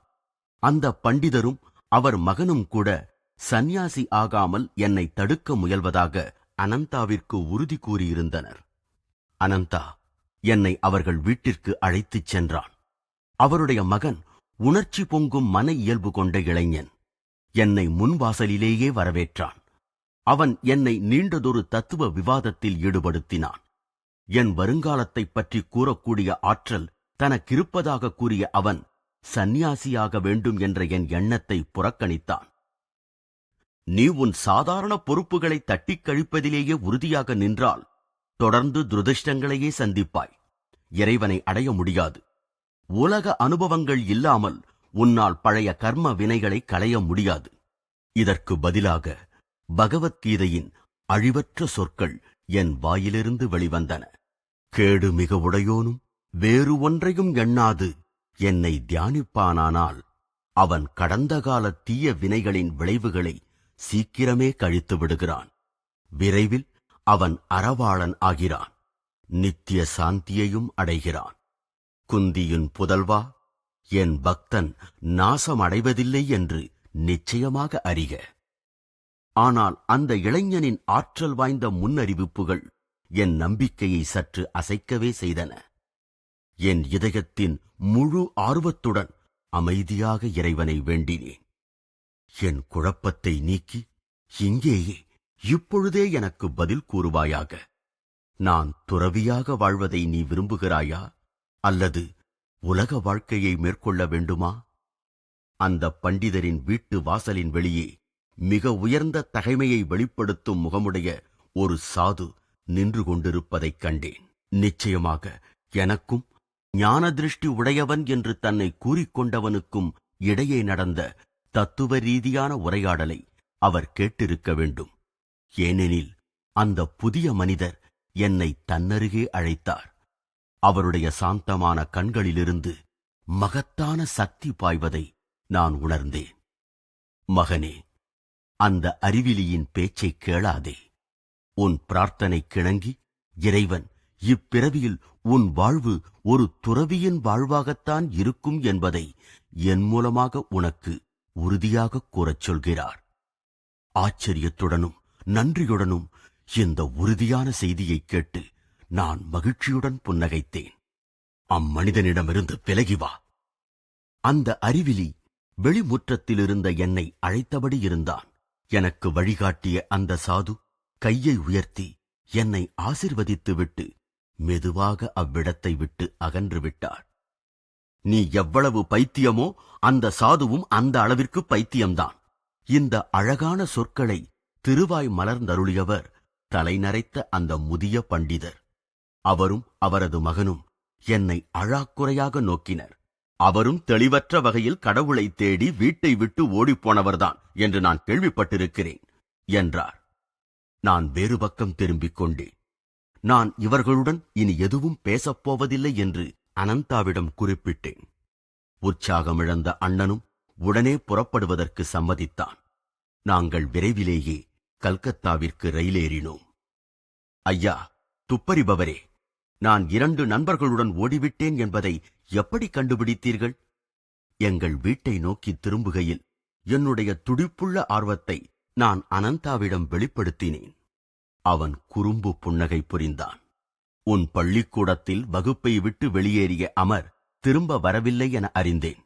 அந்த பண்டிதரும் அவர் மகனும் கூட சந்நியாசி ஆகாமல் என்னை தடுக்க முயல்வதாக அனந்தாவிற்கு உறுதி கூறியிருந்தனர். அனந்தா என்னை அவர்கள் வீட்டிற்கு அழைத்துச் சென்றான். அவருடைய மகன் உணர்ச்சி பொங்கும் மன இயல்பு கொண்ட இளைஞன். என்னை முன்வாசலிலேயே வரவேற்றான். அவன் என்னை நீண்டதொரு தத்துவ விவாதத்தில் ஈடுபடுத்தினான். என் வருங்காலத்தைப் பற்றி கூறக்கூடிய ஆற்றல் தனக்கிருப்பதாக கூறிய அவன் சந்நியாசியாக வேண்டும் என்ற என் எண்ணத்தை புறக்கணித்தான். நீ உன் சாதாரண பொறுப்புகளை தட்டிக் கழிப்பதிலேயே உறுதியாக நின்றால் தொடர்ந்து துரதிர்ஷ்டங்களையே சந்திப்பாய். இறைவனை அடைய முடியாது. உலக அனுபவங்கள் இல்லாமல் உன்னால் பழைய கர்ம வினைகளை களைய முடியாது. இதற்கு பதிலாக பகவத்கீதையின் அழிவற்ற சொற்கள் என் வாயிலிருந்து வெளிவந்தன. கேடு மிக உடையோனும் வேறு ஒன்றையும் எண்ணாது என்னை தியானிப்பானானால் அவன் கடந்த கால தீய வினைகளின் விளைவுகளை சீக்கிரமே கழித்து விடுகிறான். விரைவில் அவன் அறவாளன் ஆகிறான். நித்திய சாந்தியையும் அடைகிறான். குந்தியின் புதல்வா, என் பக்தன் நாசமடைவதில்லை என்று நிச்சயமாக அறிக. ஆனால் அந்த இளைஞனின் ஆற்றல் வாய்ந்த முன்னறிவிப்புகள் என் நம்பிக்கையை சற்று அசைக்கவே செய்தன. என் இதயத்தின் முழு ஆர்வத்துடன் அமைதியாக இறைவனை வேண்டினேன். என் குழப்பத்தை நீக்கி இங்கேயே இப்பொழுதே எனக்கு பதில் கூறுவாயாக. நான் துறவியாக வாழ்வதை நீ விரும்புகிறாயா, அல்லது உலக வாழ்க்கையை மேற்கொள்ள வேண்டுமா? அந்த பண்டிதரின் வீட்டு வாசலின் வெளியே மிக உயர்ந்த தகைமையை வெளிப்படுத்தும் முகமுடைய ஒரு சாது நின்று கொண்டிருப்பதைக் கண்டேன். நிச்சயமாக எனக்கும் ஞான திருஷ்டி உடையவன் என்று தன்னை கூறிக்கொண்டவனுக்கும் இடையே நடந்த தத்துவ ரீதியான உரையாடலை அவர் கேட்டிருக்க வேண்டும். ஏனெனில் அந்த புதிய மனிதர் என்னை தன்னருகே அழைத்தார். அவருடைய சாந்தமான கண்களிலிருந்து மகத்தான சக்தி பாய்வதை நான் உணர்ந்தேன். மகனே, அந்த அறிவிலியின் பேச்சைக் கேளாதே. உன் பிரார்த்தனை கிணங்கி இறைவன் இப்பிறவியில் உன் வாழ்வு ஒரு துறவியின் வாழ்வாகத்தான் இருக்கும் என்பதை என் மூலமாக உனக்கு உறுதியாகக் கூறச் சொல்கிறார். ஆச்சரியத்துடனும் நன்றியுடனும் இந்த உறுதியான செய்தியைக் கேட்டு நான் மகிழ்ச்சியுடன் புன்னகைத்தேன். அம்மனிதனிடமிருந்து விலகி வா. அந்த அறிவிலி வெளிமுற்றத்திலிருந்த என்னை அழைத்தபடி இருந்தான். எனக்கு வழிகாட்டிய அந்த சாது கையை உயர்த்தி என்னை ஆசிர்வதித்துவிட்டு மெதுவாக அவ்விடத்தை விட்டு அகன்று விட்டார். நீ எவ்வளவு பைத்தியமோ அந்த சாதுவும் அந்த அளவிற்கு பைத்தியம்தான். இந்த அழகான சொற்களை திருவாய் மலர்ந்தருளியவர் தலைநரைத்த அந்த முதிய பண்டிதர். அவரும் அவரது மகனும் என்னை அழாக்குறையாக நோக்கினர். அவரும் தெளிவற்ற வகையில் கடவுளை தேடி வீட்டை விட்டு ஓடிப்போனவர்தான் என்று நான் கேள்விப்பட்டிருக்கிறேன் என்றார். நான் வேறு பக்கம் திரும்பிக் கொண்டேன். நான் இவர்களுடன் இனி எதுவும் பேசப்போவதில்லை என்று அனந்தாவிடம் குறிப்பிட்டேன். உற்சாகமிழந்த அண்ணனும் உடனே புறப்படுவதற்கு சம்மதித்தான். நாங்கள் விரைவிலேயே கல்கத்தாவிற்கு ரயிலேறினோம். ஐயா, துப்பறிபவரே, நான் 2 நண்பர்களுடன் ஓடிவிட்டேன் என்பதை எப்படி கண்டுபிடித்தீர்கள்? எங்கள் வீட்டை நோக்கி திரும்புகையில் என்னுடைய துடிப்புள்ள ஆர்வத்தை நான் அனந்தாவிடம் வெளிப்படுத்தினேன். அவன் குறும்பு புன்னகை புரிந்தான். உன் பள்ளிக்கூடத்தில் வகுப்பை விட்டு வெளியேறிய அமர் திரும்ப வரவில்லை என அறிந்தேன்.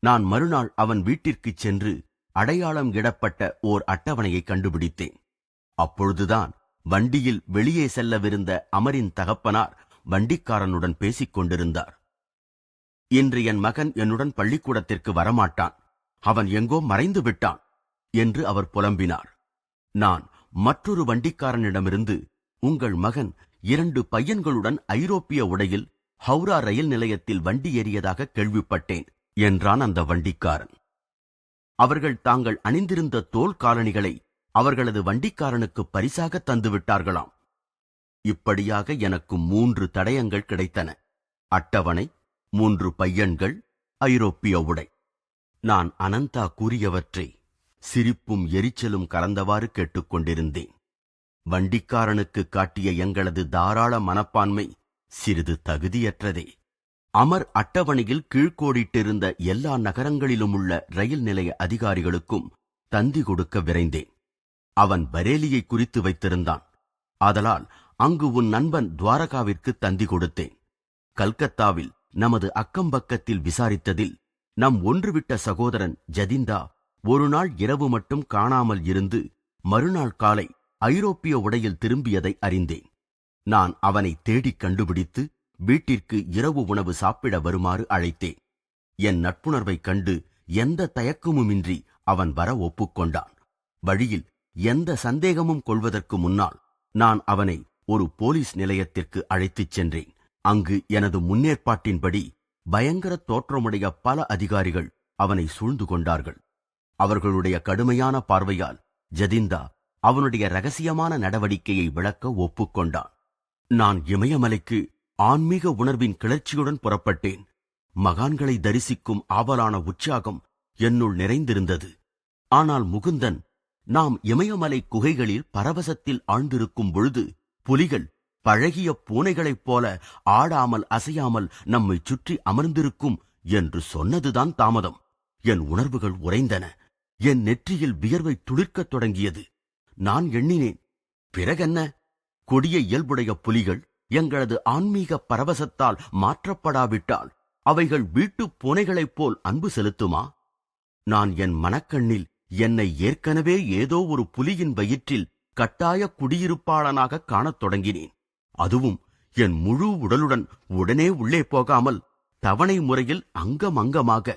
நான் மறுநாள் அவன் வீட்டிற்குச் சென்று அடையாளம் இடப்பட்ட ஓர் அட்டவணையை கண்டுபிடித்தேன். அப்பொழுதுதான் வண்டியில் வெளியே செல்லவிருந்த அமரின் தகப்பனார் வண்டிக்காரனுடன் பேசிக் கொண்டிருந்தார். இன்று என் மகன் என்னுடன் பள்ளிக்கூடத்திற்கு வரமாட்டான், அவன் எங்கோ மறைந்து விட்டான் என்று அவர் புலம்பினார். நான் மற்றொரு வண்டிக்காரனிடமிருந்து உங்கள் மகன் 2 பையன்களுடன் ஐரோப்பிய உடையில் ஹவுரா ரயில் நிலையத்தில் வண்டி ஏறியதாக கேள்விப்பட்டேன் என்றான் அந்த வண்டிக்காரன். அவர்கள் தாங்கள் அணிந்திருந்த தோல் காலணிகளை அவர்களது வண்டிக்காரனுக்கு பரிசாக தந்துவிட்டார்களாம். இப்படியாக எனக்கு 3 தடயங்கள் கிடைத்தன. அட்டவணை, 3 பையன்கள், ஐரோப்பிய உடை. நான் அனந்தா கூறியவற்றை சிரிப்பும் எரிச்சலும் கலந்தவாறு கேட்டுக்கொண்டிருந்தேன். வண்டிக்காரனுக்கு காட்டிய எங்களது தாராள மனப்பான்மை சிறிது தகுதியற்றதே. அமர் அட்டவணையில் கீழ்கோடிட்டிருந்த எல்லா நகரங்களிலும் உள்ள ரயில் நிலைய அதிகாரிகளுக்கும் தந்தி கொடுக்க விரைந்தேன். அவன் பரேலியை குறித்து வைத்திருந்தான். ஆதலால் அங்கு உன் நண்பன் துவாரகாவிற்கு தந்தி கொடுத்தேன். கல்கத்தாவில் நமது அக்கம்பக்கத்தில் விசாரித்ததில் நம் ஒன்றுவிட்ட சகோதரன் ஜதிந்தா ஒரு நாள் இரவு மட்டும் காணாமல் இருந்து மறுநாள் காலை ஐரோப்பிய உடையில் திரும்பியதை அறிந்தேன். நான் அவனை தேடிக் கண்டுபிடித்து வீட்டிற்கு இரவு உணவு சாப்பிட வருமாறு அழைத்தேன். என் நட்புணர்வைக் கண்டு எந்த தயக்கமுமின்றி அவன் வர ஒப்புக்கொண்டான். வழியில் எந்த சந்தேகமும் கொள்வதற்கு முன்னால் நான் அவனை ஒரு போலீஸ் நிலையத்திற்கு அழைத்துச் சென்றேன். அங்கு எனது முன்னேற்பாட்டின்படி பயங்கர தோற்றமுடைய பல அதிகாரிகள் அவனை சூழ்ந்து கொண்டார்கள். அவர்களுடைய கடுமையான பார்வையால் ஜதிந்தா அவனுடைய இரகசியமான நடவடிக்கையை விளக்க ஒப்புக்கொண்டான். நான் இமயமலைக்கு ஆன்மீக உணர்வின் கிளர்ச்சியுடன் புறப்பட்டேன். மகான்களை தரிசிக்கும் ஆவலான உற்சாகம் என்னுள் நிறைந்திருந்தது. ஆனால் முகுந்தன், நாம் இமயமலை குகைகளில் பரவசத்தில் ஆழ்ந்திருக்கும் பொழுது புலிகள் பழகிய பூனைகளைப் போல ஆடாமல் அசையாமல் நம்மை சுற்றி அமர்ந்திருக்கும் என்று சொன்னதுதான் தாமதம். என் உணர்வுகள் உறைந்தன. என் நெற்றியில் வியர்வை துளிர்க்கத் தொடங்கியது. நான் எண்ணினேன், பிறகென்ன? கொடிய இயல்புடைய புலிகள் எங்களது ஆன்மீக பரவசத்தால் மாற்றப்படாவிட்டால் அவைகள் வீட்டுப் பூனைகளைப் போல் அன்பு செலுத்துமா? நான் என் மனக்கண்ணில் என்னை ஏற்கனவே ஏதோ ஒரு புலியின் வயிற்றில் கட்டாய குடியிருப்பாளனாக காணத் தொடங்கினேன். அதுவும் என் முழு உடலுடன் உடனே உள்ளே போகாமல் தவணை முறையில் அங்கமாக.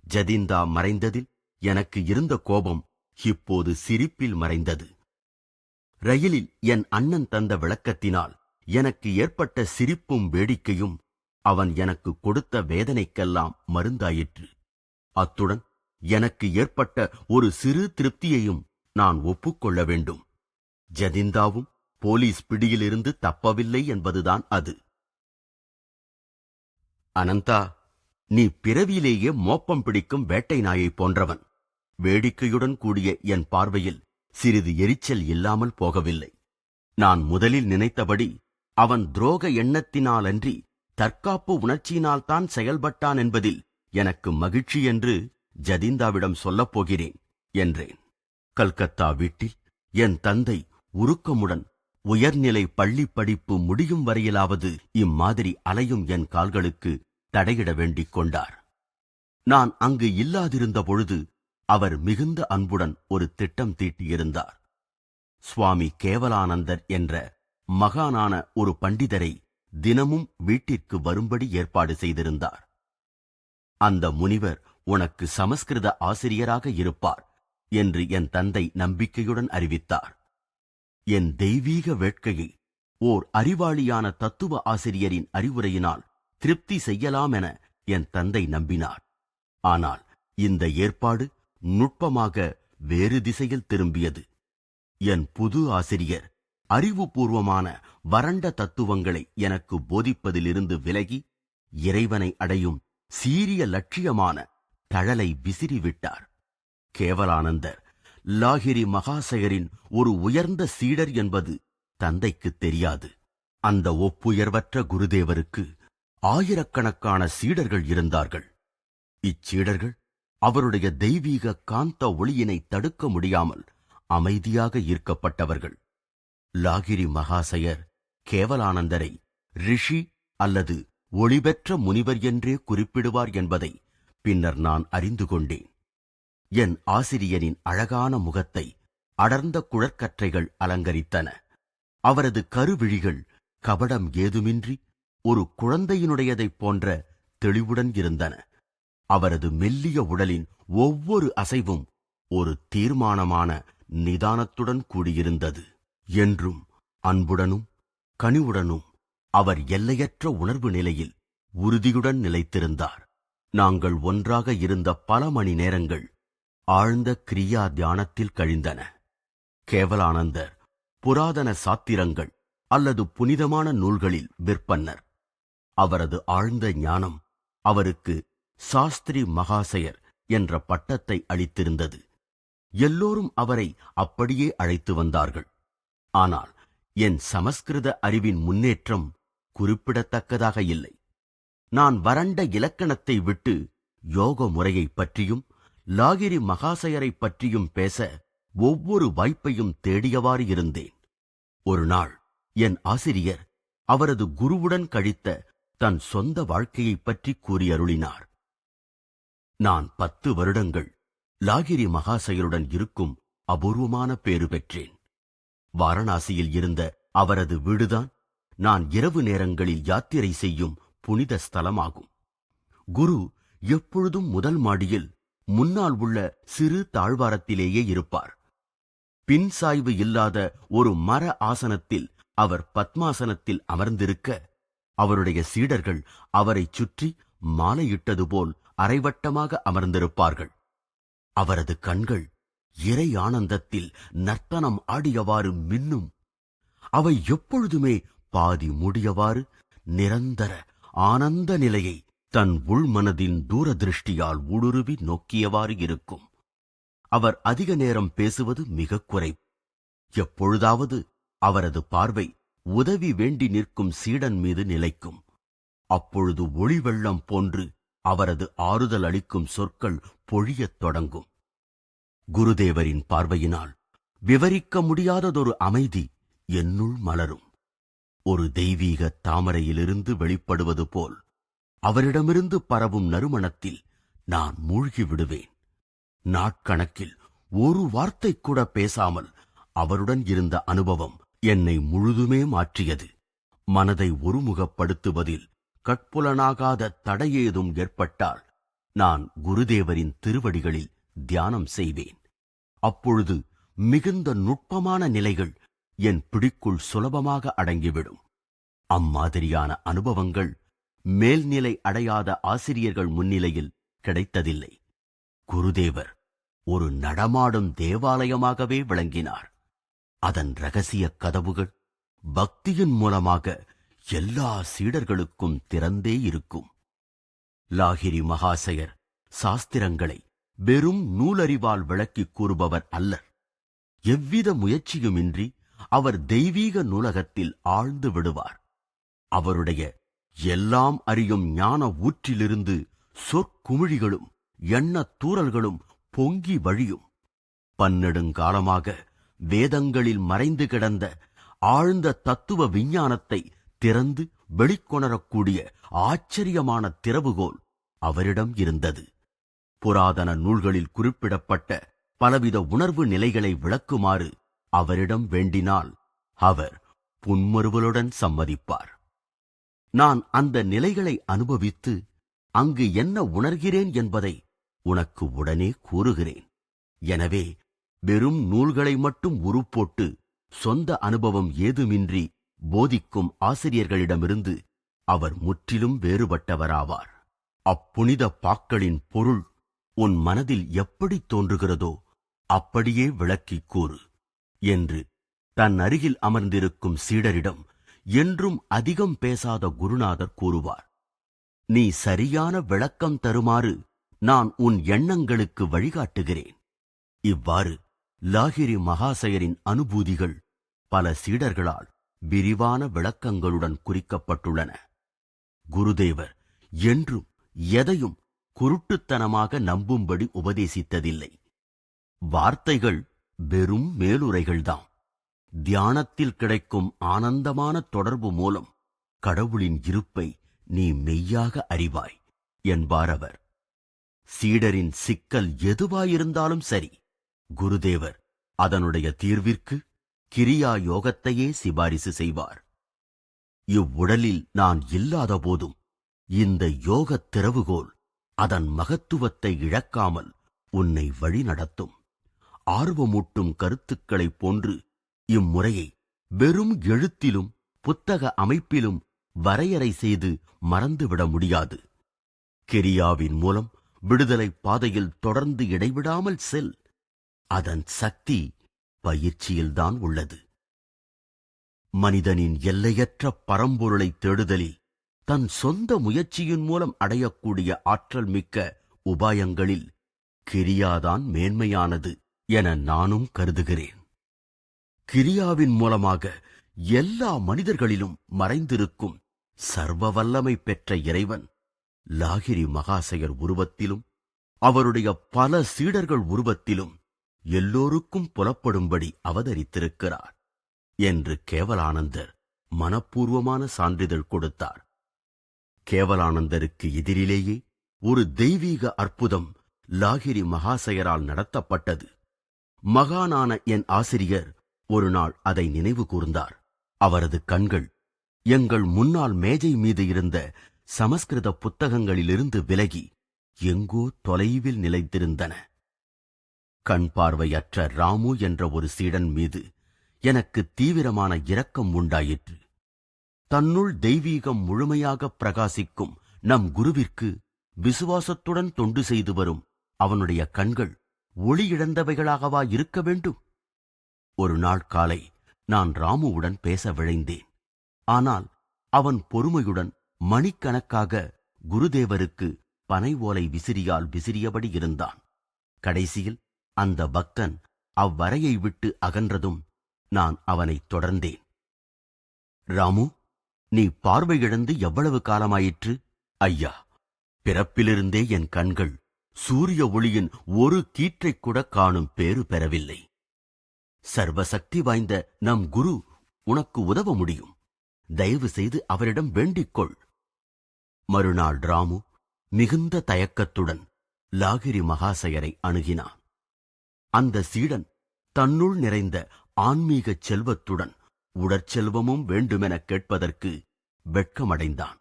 ஜதிந்தா மறைந்ததில் எனக்கு இருந்த கோபம் இப்போது சிரிப்பில் மறைந்தது. ரயிலில் என் அண்ணன் தந்த விளக்கத்தினால் எனக்கு ஏற்பட்ட சிரிப்பும் வேடிக்கையும் அவன் எனக்கு கொடுத்த வேதனைக்கெல்லாம் மருந்தாயிற்று. அத்துடன் எனக்கு ஏற்பட்ட ஒரு சிறு திருப்தியையும் நான் ஒப்புக்கொள்ள வேண்டும். ஜதிந்தாவும் போலீஸ் பிடியிலிருந்து தப்பவில்லை என்பதுதான் அது. அனந்தா, நீ பிறவியிலேயே மோப்பம் பிடிக்கும் வேட்டை நாயைப் போன்றவன். வேடிக்கையுடன் கூடிய என் பார்வையில் சிறிது எரிச்சல் இல்லாமல் போகவில்லை. நான் முதலில் நினைத்தபடி அவன் துரோக எண்ணத்தினாலன்றி தற்காப்பு உணர்ச்சியினால்தான் செயல்பட்டான் என்பதில் எனக்கு மகிழ்ச்சி என்று ஜதிந்தாவிடம் சொல்லப் போகிறேன் என்றேன். கல்கத்தா வீட்டில் என் தந்தை உருக்கமுடன் உயர்நிலை பள்ளி படிப்பு முடியும் வரையிலாவது இம்மாதிரி அலையும் என் கால்களுக்கு தடையிட வேண்டிக் கொண்டார். நான் அங்கு இல்லாதிருந்த பொழுது அவர் மிகுந்த அன்புடன் ஒரு திட்டம் தீட்டியிருந்தார். சுவாமி கேவலானந்தர் என்ற மகானான ஒரு பண்டிதரை தினமும் வீட்டிற்கு வரும்படி ஏற்பாடு செய்திருந்தார். அந்த முனிவர் உனக்கு சமஸ்கிருத ஆசிரியராக இருப்பார் என்று என் தந்தை நம்பிக்கையுடன் அறிவித்தார். என் தெய்வீக வேட்கையை ஓர் அறிவாளியான தத்துவ ஆசிரியரின் அறிவுரையினால் திருப்தி செய்யலாம் என என் தந்தை நம்பினார். ஆனால் இந்த ஏற்பாடு நுட்பமாக வேறு திசையில் திரும்பியது. என் புது ஆசிரியர் அறிவுபூர்வமான வறண்ட தத்துவங்களை எனக்கு போதிப்பதிலிருந்து விலகி இறைவனை அடையும் சீரிய லட்சியமான தழலை விசிறிவிட்டார். கேவலானந்தர் லாகிரி மகாசயரின் ஒரு உயர்ந்த சீடர் என்பது தந்தைக்கு தெரியாது. அந்த ஒப்புயர்வற்ற குருதேவருக்கு ஆயிரக்கணக்கான சீடர்கள் இருந்தார்கள். இச்சீடர்கள் அவருடைய தெய்வீக காந்த ஒளியினை தடுக்க முடியாமல் அமைதியாக ஈர்க்கப்பட்டவர்கள். லாகிரி மகாசயர் கேவலானந்தரை ரிஷி அல்லது ஒளிபெற்ற முனிவர் என்றே குறிப்பிடுவார் என்பதை பின்னர் நான் அறிந்து கொண்டேன். என் ஆசிரியரின் அழகான முகத்தை அடர்ந்த குழற்கற்றைகள் அலங்கரித்தன. அவரது கருவிழிகள் கபடம் ஏதுமின்றி ஒரு குழந்தையினுடையதைப் போன்ற தெளிவுடன் இருந்தன. அவரது மெல்லிய உடலின் ஒவ்வொரு அசைவும் ஒரு தீர்மானமான நிதானத்துடன் கூடியிருந்தது. என்றும் அன்புடனும் கனிவுடனும் அவர் எல்லையற்ற உணர்வு நிலையில் உறுதியுடன் நிலைத்திருந்தார். நாங்கள் ஒன்றாக இருந்த பல மணி நேரங்கள் ஆழ்ந்த கிரியா தியானத்தில் கழிந்தன. கேவலானந்தர் புராதன சாத்திரங்கள் அல்லது புனிதமான நூல்களில் விற்பன்னர். அவரது ஆழ்ந்த ஞானம் அவருக்கு சாஸ்திரி மகாசயர் என்ற பட்டத்தை அளித்திருந்தது. எல்லோரும் அவரை அப்படியே அழைத்து வந்தார்கள். ஆனால் என் சமஸ்கிருத அறிவின் முன்னேற்றம் குறிப்பிடத்தக்கதாக இல்லை. நான் வறண்ட இலக்கணத்தை விட்டு யோக முறையைப் பற்றியும் லாகிரி மகாசயரைப் பற்றியும் பேச ஒவ்வொரு வாய்ப்பையும் தேடியவாறு இருந்தேன். ஒரு நாள் என் ஆசிரியர் அவரது குருவுடன் கழித்த தன் சொந்த வாழ்க்கையைப் பற்றி கூறியருளினார். நான் 10 வருடங்கள் லாகிரி மகாசயருடன் இருக்கும் அபூர்வமான பேறு பெற்றேன். வாரணாசியில் இருந்த அவரது வீடுதான் நான் இரவு நேரங்களில் யாத்திரை செய்யும் புனித ஸ்தலமாகும். குரு எப்பொழுதும் முதல் மாடியில் முன்னால் உள்ள சிறு தாழ்வாரத்திலேயே இருப்பார். பின் சாய்வு இல்லாத ஒரு மர ஆசனத்தில் அவர் பத்மாசனத்தில் அமர்ந்திருக்க, அவருடைய சீடர்கள் அவரைச் சுற்றி மாலையிட்டது போல் அரைவட்டமாக அமர்ந்திருப்பார்கள். அவரது கண்கள் இறை ஆனந்தத்தில் நர்த்தனம் ஆடியவாறு மின்னும். அவை எப்பொழுதுமே பாதி மூடியவாறு நிரந்தர ஆனந்த நிலையை தன் உள்மனதின் தூரதிருஷ்டியால் ஊடுருவி நோக்கியவாறு இருக்கும். அவர் அதிக நேரம் பேசுவது மிக குறைவு. எப்பொழுதாவது அவரது பார்வை உதவி வேண்டி நிற்கும் சீடன் மீது நிலைக்கும். அப்பொழுது ஒளி வெள்ளம் போன்று அவரது ஆறுதல் அளிக்கும் சொற்கள் பொழியத் தொடங்கும். குருதேவரின் பார்வையினால் விவரிக்க முடியாததொரு அமைதி என்னுள் மலரும். ஒரு தெய்வீக தாமரையிலிருந்து வெளிப்படுவது போல் அவரிடமிருந்து பரவும் நறுமணத்தில் நான் மூழ்கி விடுவேன். நாட்கணக்கில் ஒரு வார்த்தை கூட பேசாமல் அவருடன் இருந்த அனுபவம் என்னை முழுதுமே மாற்றியது. மனதை ஒருமுகப்படுத்துவதில் கட்புலனாகாத தடையேதும் ஏற்பட்டால் நான் குருதேவரின் திருவடிகளில் தியானம் செய்வேன். அப்பொழுது மிகுந்த நுட்பமான நிலைகள் என் பிடிக்குள் சுலபமாக அடங்கிவிடும். அம்மாதிரியான அனுபவங்கள் மேல்நிலை அடையாத ஆசிரியர்கள் முன்னிலையில் கிடைத்ததில்லை. குருதேவர் ஒரு நடமாடும் தேவாலயமாகவே விளங்கினார். அதன் இரகசிய கதவுகள் பக்தியின் மூலமாக எல்லா சீடர்களுக்கும் திறந்தே இருக்கும். லாகிரி மகாசயர் சாஸ்திரங்களை வெறும் நூலறிவால் விளக்கிக் கூறுபவர் அல்லர். எவ்வித முயற்சியுமின்றி அவர் தெய்வீக நூலகத்தில் ஆழ்ந்து விடுவார். அவருடைய எல்லாம் அறியும் ஞான ஊற்றிலிருந்து சொற்குமிழிகளும் எண்ணத் தூறல்களும் பொங்கி வழியும். பன்னெடுங்காலமாக வேதங்களில் மறைந்து கிடந்த ஆழ்ந்த தத்துவ விஞ்ஞானத்தை திறந்து வெளிக்கொணரக்கூடிய ஆச்சரியமான திறவுகோல் அவரிடம் இருந்தது. புராதன நூல்களில் குறிப்பிடப்பட்ட பலவித உணர்வு நிலைகளை விளக்குமாறு அவரிடம் வேண்டினால் அவர் புன்முறுவலுடன் சம்மதிப்பார். நான் அந்த நிலைகளை அனுபவித்து அங்கு என்ன உணர்கிறேன் என்பதை உனக்கு உடனே கூறுகிறேன். எனவே வெறும் நூல்களை மட்டும் உருப்போட்டு சொந்த அனுபவம் ஏதுமின்றி போதிக்கும் ஆசிரியர்களிடமிருந்து அவர் முற்றிலும் வேறுபட்டவராவார். அப்புனித பாக்களின் பொருள் உன் மனதில் எப்படி தோன்றுகிறதோ அப்படியே விளக்கிக் கூறு என்று தன் அருகில் அமர்ந்திருக்கும் சீடரிடம் என்றும் அதிகம் பேசாத குருநாதர் கூறுவார். நீ சரியான விளக்கம் தருமாறு நான் உன் எண்ணங்களுக்கு வழிகாட்டுகிறேன். இவ்வாறு லாகிரி மகாசயரின் அனுபூதிகள் பல சீடர்களால் விரிவான விளக்கங்களுடன் குறிக்கப்பட்டுள்ளன. குருதேவர் என்றும் எதையும் குருட்டுத்தனமாக நம்பும்படி உபதேசித்ததில்லை. வார்த்தைகள் வெறும் மேலுரைகள்தாம். தியானத்தில் கிடைக்கும் ஆனந்தமான தொடர்பு மூலம் கடவுளின் இருப்பை நீ மெய்யாக அறிவாய் என்பார் அவர். சீடரின் சிக்கல் எதுவாயிருந்தாலும் சரி, குருதேவர் அதனுடைய தீர்விற்கு கிரியா யோகத்தையே சிபாரிசு செய்வார். இவ்வுடலில் நான் இல்லாத போதும் இந்த யோகத் திறவுகோல் அதன் மகத்துவத்தை இழக்காமல் உன்னை வழிநடத்தும். ஆர்வமூட்டும் கருத்துக்களைப் போன்று இம்முறையை வெறும் எழுத்திலும் புத்தக அமைப்பிலும் வரையறை செய்து மறந்துவிட முடியாது. கிரியாவின் மூலம் விடுதலை பாதையில் தொடர்ந்து இடைவிடாமல் செல். அதன் சக்தி பயிற்சியில்தான் உள்ளது. மனிதனின் எல்லையற்ற பரம்பொருளை தேடுதலில் தன் சொந்த முயற்சியின் மூலம் அடையக்கூடிய ஆற்றல் மிக்க உபாயங்களில் கிரியாதான் மேன்மையானது என நானும் கருதுகிறேன். கிரியாவின் மூலமாக எல்லா மனிதர்களிலும் மறைந்திருக்கும் சர்வ வல்லமை பெற்ற இறைவன் லாகிரி மகாசயர் உருவத்திலும் அவருடைய பல சீடர்கள் உருவத்திலும் எல்லோருக்கும் புலப்படும்படி அவதரித்திருக்கிறார் என்று கேவலானந்தர் மனப்பூர்வமான சான்றிதழ் கொடுத்தார். கேவலானந்தருக்கு எதிரிலேயே ஒரு தெய்வீக அற்புதம் லாகிரி மகாசயரால் நடத்தப்பட்டது. மகானான என் ஆசிரியர் ஒரு நாள் அதை நினைவு கூர்ந்தார். அவரது கண்கள் எங்கள் முன்னால் மேஜை மீது இருந்த சமஸ்கிருத புத்தகங்களிலிருந்து விலகி எங்கோ தொலைவில் நிலைத்திருந்தன. கண் பார்வையற்ற ராமு என்ற ஒரு சீடன் மீது எனக்கு தீவிரமான இரக்கம் உண்டாயிற்று. தன்னுள் தெய்வீகம் முழுமையாக பிரகாசிக்கும் நம் குருவிற்கு விசுவாசத்துடன் தொண்டு செய்து வரும் அவனுடைய கண்கள் ஒளி இழந்தவைகளாகவா இருக்க வேண்டும்? ஒரு நாள் காலை நான் ராமுவுடன் பேச விழைந்தேன். ஆனால் அவன் பொறுமையுடன் மணிக்கணக்காக குருதேவருக்கு பனை ஓலை விசிறியால் விசிறியபடி இருந்தான். கடைசியில் அந்த பக்தன் அவ்வறையை விட்டு அகன்றதும் நான் அவனைத் தொடர்ந்தேன். ராமு, நீ பார்வை இழந்து எவ்வளவு காலமாயிற்று? ஐயா, பிறப்பிலிருந்தே என் கண்கள் சூரிய ஒளியின் ஒரு கீற்றைக் கூட காணும் பேறு பெறவில்லை. சர்வசக்தி வாய்ந்த நம் குரு உனக்கு உதவ முடியும். தயவு செய்து அவரிடம் வேண்டிக்கொள். மறுநாள் ராமு மிகுந்த தயக்கத்துடன் லாகிரி மகாசயரை அணுகினான். அந்த சீடன் தன்னுள் நிறைந்த ஆன்மீகச் செல்வத்துடன் உடற்செல்வமும் வேண்டுமெனக் கேட்பதற்கு வெட்கமடைந்தான்.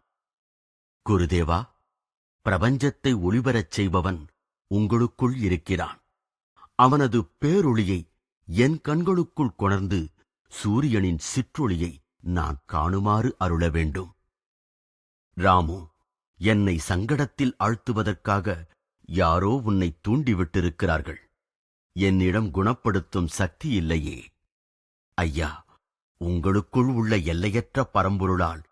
குருதேவா, பிரபஞ்சத்தை ஒளிபரச் செய்பவன் உங்களுக்குள் இருக்கிறான். அவனது பேரொளியை என் கண்களுக்குள் கொணர்ந்து சூரியனின் சிற்றொளியை நான் காணுமாறு அருள வேண்டும். ராமு, என்னை சங்கடத்தில் ஆழ்த்துவதற்காக யாரோ உன்னை தூண்டிவிட்டிருக்கிறார்கள். என்னிடம் குணப்படுத்தும் சக்தி இல்லையே. ஐயா, உங்களுக்குள் உள்ள எல்லையற்ற பரம்பொருளால்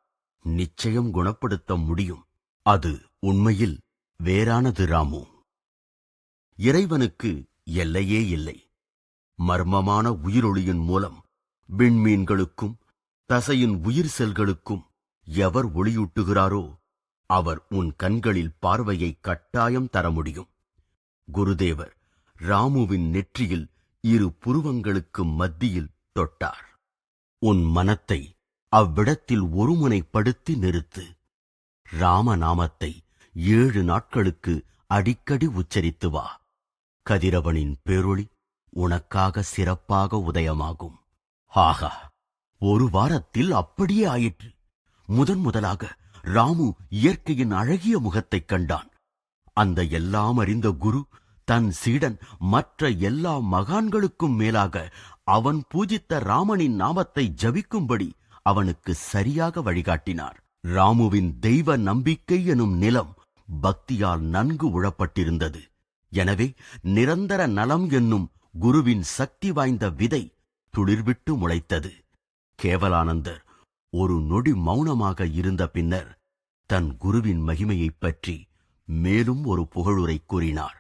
நிச்சயம் குணப்படுத்த முடியும். அது உண்மையில் வேறானது ராமு. இறைவனுக்கு எல்லையே இல்லை. மர்மமான உயிரொளியின் மூலம் விண்மீன்களுக்கும் தசையின் உயிர் செல்களுக்கும் எவர் ஒளியூட்டுகிறாரோ அவர் உன் கண்களில் பார்வையை கட்டாயம் தர முடியும். குருதேவர் ராமுவின் நெற்றியில் இரு புருவங்களுக்கு மத்தியில் தொட்டார். உன் மனத்தை அவ்விடத்தில் ஒருமுனைப்படுத்தி நிறுத்து. ராமநாமத்தை 7 நாட்களுக்கு அடிக்கடி உச்சரித்து வா. கதிரவனின் பேரொளி உனக்காக சிறப்பாக உதயமாகும். ஆகா, ஒரு வாரத்தில் அப்படியே ஆயிற்று. முதலாக ராமு இயற்கையின் அழகிய முகத்தைக் கண்டான். அந்த எல்லாம் அறிந்த குரு தன் சீடன் மற்ற எல்லா மகான்களுக்கும் மேலாக அவன் பூஜித்த ராமனின் நாமத்தை ஜபிக்கும்படி அவனுக்கு சரியாக வழிகாட்டினார். ராமுவின் தெய்வ நம்பிக்கை எனும் நிலம் பக்தியால் நன்கு உழப்பட்டிருந்தது. எனவே நிரந்தர நலம் என்னும் குருவின் சக்தி வாய்ந்த விதை துளிர்விட்டு முளைத்தது. கேவலானந்தர் ஒரு நொடி மௌனமாக இருந்த பின்னர் தன் குருவின் மகிமையைப் பற்றி மேலும் ஒரு புகழுரை கூறினார்.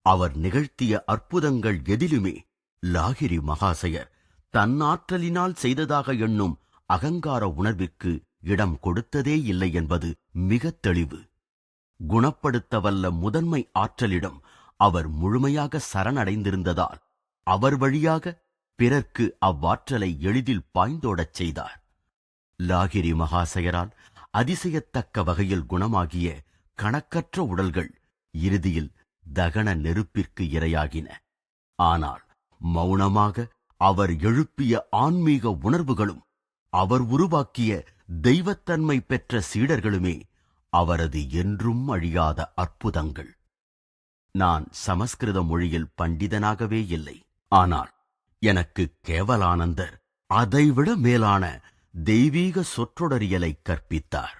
அவர் நிகழ்த்திய அற்புதங்கள் எதிலுமே லாகிரி மகாசயர் தன்னாற்றலினால் செய்ததாக எண்ணும் அகங்கார உணர்விற்கு இடம் கொடுத்ததே இல்லை என்பது மிக தெளிவு. குணப்படுத்தவல்ல முதன்மை ஆற்றலிடம் அவர் முழுமையாக சரணடைந்திருந்ததால் அவர் வழியாக பிறர்க்கு அவ்வாற்றலை எளிதில் பாய்ந்தோடச் செய்தார். லாகிரி மகாசயரால் அதிசயத்தக்க வகையில் குணமாகிய கணக்கற்ற உடல்கள் இறுதியில் தகன நெருப்பிற்கு இரையாகின. ஆனால் மௌனமாக அவர் எழுப்பிய ஆன்மீக உணர்வுகளும் அவர் உருவாக்கிய தெய்வத்தன்மை பெற்ற சீடர்களுமே அவரது என்றும் அழியாத அற்புதங்கள். நான் சமஸ்கிருத மொழியில் பண்டிதனாகவே இல்லை. ஆனால் எனக்கு கேவலானந்தர் அதைவிட மேலான தெய்வீக சொற்றொடரியலை கற்பித்தார்.